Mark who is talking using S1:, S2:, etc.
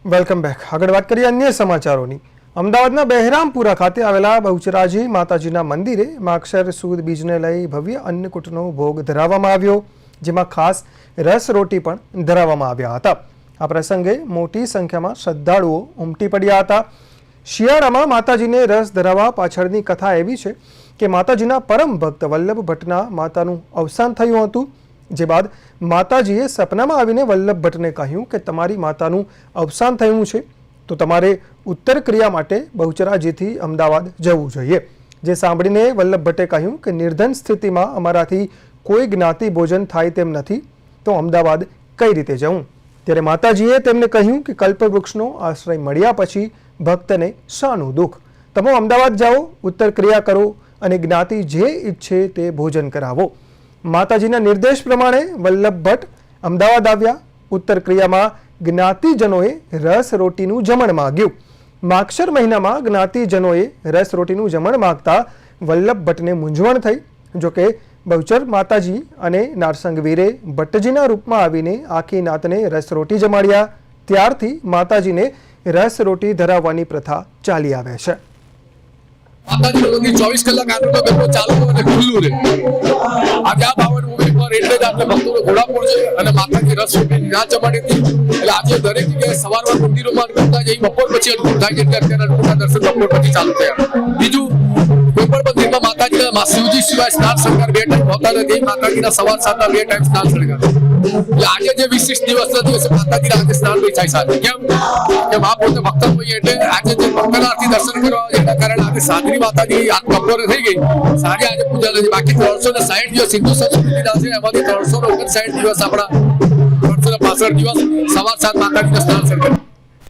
S1: Welcome back. આગળ વાત કરીએ અન્ય સમાચારોની. અમદાવાદના બહેરામપુરા ખાતે આવેલા બહુચરાજી માતાજીના મંદિરે માગશર સુદ બીજને લઈ ભવ્ય અન્નકૂટનો ભોગ ધરાવવામાં આવ્યો, જેમાં ખાસ રસ રોટી પણ ધરાવવામાં આવ્યા હતા. આ પ્રસંગે મોટી સંખ્યામાં શ્રદ્ધાળુઓ ઉમટી પડ્યા હતા. શિયાળામાં માતાજીને રસ ધરાવવા પાછળની કથા એવી છે કે માતાજીના પરમ ભક્ત વલ્લભ ભટ્ટના માતાનું અવસાન થયું હતું, જે બાદ માતાજીએ સપનામાં આવીને વલ્લભ ભટ્ટને કહ્યું કે તમારી માતાનું અવસાન થયું છે તો તમારે ઉત્તર ક્રિયા માટે બહુચરાજીથી અમદાવાદ જવું જોઈએ. જે સાંભળીને વલ્લભ ભટ્ટે કહ્યું કે નિર્ધન સ્થિતિમાં અમારાથી કોઈ જ્ઞાતિ ભોજન થાય તેમ નથી, તો અમદાવાદ કઈ રીતે જવું? ત્યારે માતાજીએ તેમને કહ્યું કે કલ્પવૃક્ષનો આશ્રય મળ્યા પછી ભક્તને શાનું દુઃખ? તમે અમદાવાદ જાઓ, ઉત્તર ક્રિયા કરો અને જ્ઞાતિ જે ઈચ્છે તે ભોજન કરાવો. માતાજીના નિર્દેશ પ્રમાણે વલ્લભ ભટ્ટ અમદાવાદ આવ્યા. ઉત્તર ક્રિયામાં જ્ઞાતિજનોએ રસ રોટીનું જમણ માગ્યું. માગશર મહિનામાં જ્ઞાતિજનોએ રસ રોટીનું જમણ માગતા વલ્લભ ભટ્ટને મૂંઝવણ થઈ. જોકે બહુચર માતાજી અને નારસંગવીરે ભટ્ટજીના રૂપમાં આવીને આખી નાતને રસ રોટી જમાડ્યા. ત્યારથી માતાજીને રસ રોટી ધરાવવાની પ્રથા ચાલી આવે છે.
S2: માતાજી ભગવાનની 24 કલાક આનંદ ગરબો ચાલુ અને ખુલ્લું રહે. આજે આ બાવન મૂવી પર એટલે જ આપણે ભક્તોનો ઘોડાપોળ છે અને માતાજી રસ રોટીની રાત જમાડી હતી. એટલે આજે દરેક જગ્યાએ સવારમાં મંદિરોમાં કરતા જઈ બપોર પછી અનુકૂળ થાય છે, એટલે અત્યારે અનુકૂળના દર્શન બપોર પછી ચાલુ થયા. બીજું, કોઈ પણ મંદિરમાં માતાજીના શિવજી સિવાય સ્નાન શણગાર 2 ટાઈમ હોતા નથી. માતાજીના સવાર સાંજના 2 ટાઈમ સ્નાન શણગાર. એટલે આજે જે વિશિષ્ટ દિવસના દિવસે માતાજીના આજે સ્નાન નહીં થાય સાથે. કેમ કે મા પોતે ભક્ત હોઈએ એટલે આજે જે મંગળારતી દર્શન કરવા એના કારણે આજે સાંજની માતાજી આજ બપોરે થઈ ગઈ. સાંજે આજે પૂજા નથી. બાકી 360 દિવસ હિન્દુ સંસ્કૃતિના છે, એમાંથી 359 દિવસ આપણા 365 દિવસ સવાર સાંજ માતાજીના સ્નાન શણગાર.